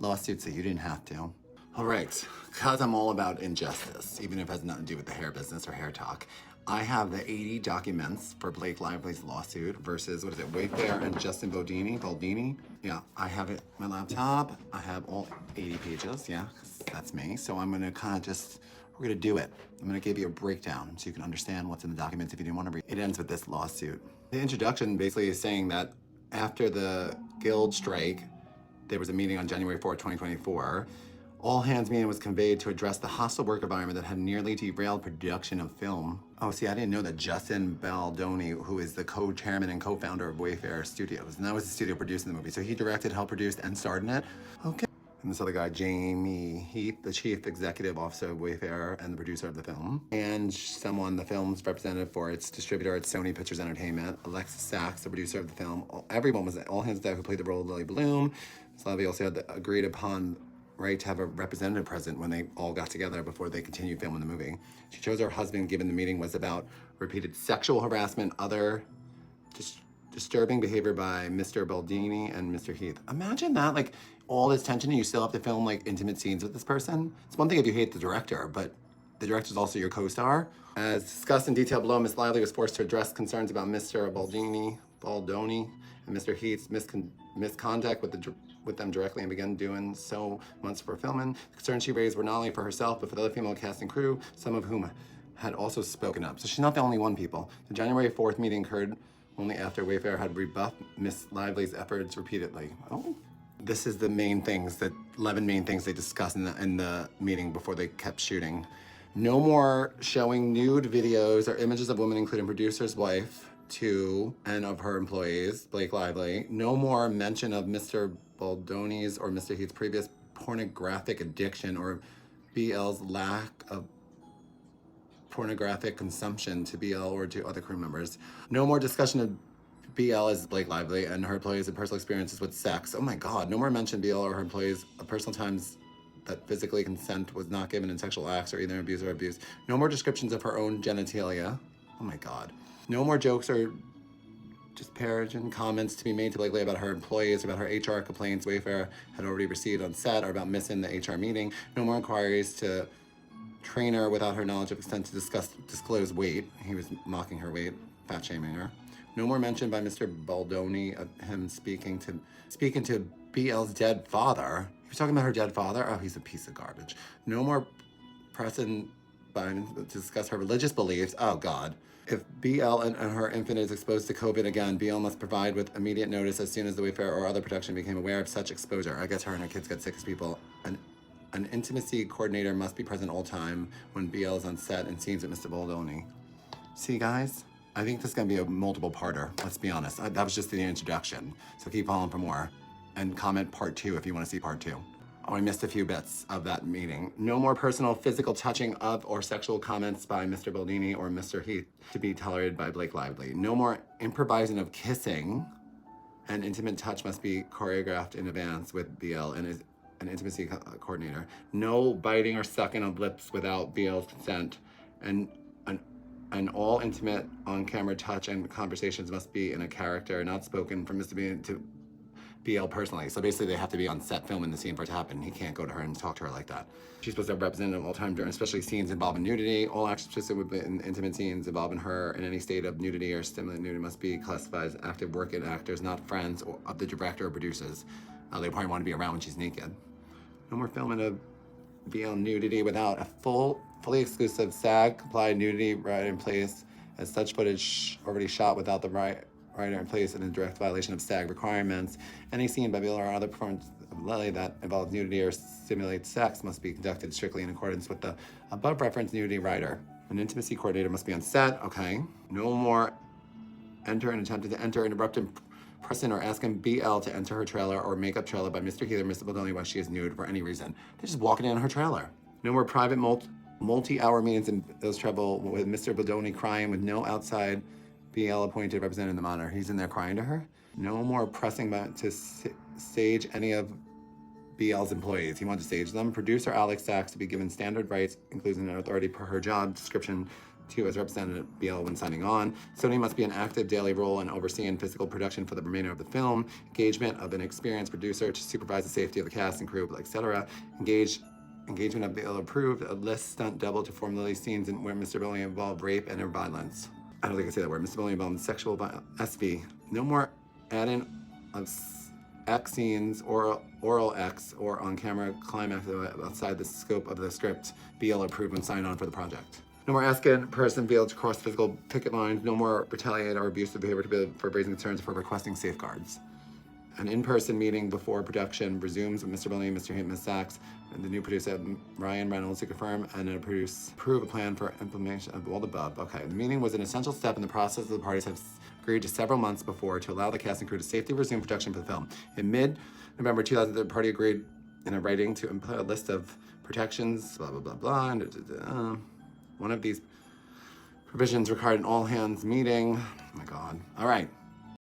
lawsuit, so you didn't have to. All right, because I'm all about injustice, even if it has nothing to do with the hair business or hair talk. I have the 80 documents for Blake Lively's lawsuit versus, what is it, Wayfair and Justin Baldini. Yeah, I have it on my laptop. I have all 80 pages, yeah, 'cause that's me. So I'm gonna kind of just, we're gonna do it. I'm gonna give you a breakdown so you can understand what's in the documents if you didn't want to read. It ends with this lawsuit. The introduction basically is saying that after the guild strike, there was a meeting on January 4th, 2024. All hands meeting was conveyed to address the hostile work environment that had nearly derailed production of film. Oh, see, I didn't know that Justin Baldoni, who is the co-chairman and co-founder of Wayfair Studios, and that was the studio producing the movie. So he directed, helped produce, and starred in it. Okay. And this other guy, Jamie Heath, the chief executive officer of Wayfair and the producer of the film. And someone, the film's representative for its distributor at Sony Pictures Entertainment. Alexis Sachs, the producer of the film. Everyone was, all hands there who played the role of Lily Bloom. Slavy also had the agreed upon right to have a representative present when they all got together before they continued filming the movie. She chose her husband given the meeting was about repeated sexual harassment, other disturbing behavior by Mr. Baldini and Mr. Heath. Imagine that, like all this tension and you still have to film like intimate scenes with this person. It's one thing if you hate the director, but the director is also your co-star. As discussed in detail below, Ms. Lively was forced to address concerns about Mr. Baldoni, and Mr. Heath's misconduct with them directly and began doing so months before filming. The concerns she raised were not only for herself, but for the other female cast and crew, some of whom had also spoken up. So she's not the only one, people. The January 4th meeting occurred only after Wayfair had rebuffed Miss Lively's efforts repeatedly. Oh. This is the main things, the 11 main things they discussed in the meeting before they kept shooting. No more showing nude videos or images of women, including producer's wife, and of her employees, Blake Lively. No more mention of Mr. Baldoni's or Mr. Heath's previous pornographic addiction or BL's lack of pornographic consumption to BL or to other crew members. No more discussion of BL as Blake Lively and her employees and personal experiences with sex. Oh my God, no more mention BL or her employees of personal times that physically consent was not given in sexual acts or either abuse or abuse. No more descriptions of her own genitalia. Oh my God. No more jokes or disparaging comments to be made to Blake Lively about her employees, about her HR complaints Wayfair had already received on set, or about missing the HR meeting. No more inquiries to train her without her knowledge of extent to disclose weight. He was mocking her weight, fat shaming her. No more mention by Mr. Baldoni of him speaking to BL's dead father. He was talking about her dead father? Oh, he's a piece of garbage. No more pressing by to discuss her religious beliefs. Oh God. If BL and her infant is exposed to COVID again, BL must provide with immediate notice as soon as the Wayfair or other production became aware of such exposure. I guess her and her kids got sick as people. An intimacy coordinator must be present all time when BL is on set and scenes with Mr. Baldoni. See, guys? I think this is gonna be a multiple parter, let's be honest. That was just the introduction, so keep following for more. And comment part 2 if you wanna see part 2. Oh, I missed a few bits of that meeting. No more personal physical touching of or sexual comments by Mr. Baldini or Mr. Heath to be tolerated by Blake Lively. No more improvising of kissing. An intimate touch must be choreographed in advance with BL and an intimacy coordinator. No biting or sucking of lips without BL's consent. And all intimate on-camera touch and conversations must be in a character, not spoken from Mr. B to BL personally. So basically they have to be on set filming the scene for it to happen. He can't go to her and talk to her like that. She's supposed to have representative all time during, especially scenes involving nudity. All actions specific in intimate scenes involving her in any state of nudity or stimulant nudity must be classified as active working actors, not friends of the director or producers. They probably want to be around when she's naked. No more filming of BL nudity without a fully exclusive SAG-compliant nudity right in place, as such footage already shot without the writer in place in a direct violation of SAG requirements. Any scene by BL or other performance of Lily that involves nudity or simulates sex must be conducted strictly in accordance with the above referenced nudity writer. An intimacy coordinator must be on set, okay. No more attempted to enter, interrupting, pressing or asking BL to enter her trailer or makeup trailer by Mr. Heath or Mr. Baldoni while she is nude for any reason. They're just walking in her trailer. No more private multi-hour meetings in those trouble with Mr. Baldoni crying with no outside BL appointed representative in the monitor. He's in there crying to her. No more pressing to stage any of BL's employees. He wanted to stage them. Producer Alex Sachs to be given standard rights, including an authority per her job description to as representative BL when signing on. Sony must be an active daily role in overseeing physical production for the remainder of the film. Engagement of an experienced producer to supervise the safety of the cast and crew, etc. Engagement of BL approved. A list stunt double to formulate scenes where Mr. Billy involved rape and or violence. I don't think I say that word. Mr. Billy involved in sexual violence. SV. No more adding of X scenes, oral X, or on-camera climax outside the scope of the script. BL approved when signed on for the project. No more asking person BL to cross physical picket lines. No more retaliate or abusive behavior for raising concerns for requesting safeguards. An in-person meeting before production resumes with Mr. Billy, Mr. Haight, Ms. Sachs, and the new producer, Ryan Reynolds, to confirm and approve a plan for implementation of all the above. Okay, the meeting was an essential step in the process the parties have agreed to several months before to allow the cast and crew to safely resume production for the film. In mid-November 2000, the party agreed in a writing to input a list of protections, blah, blah, blah, blah. One of these provisions required an all-hands meeting. Oh my God. All right.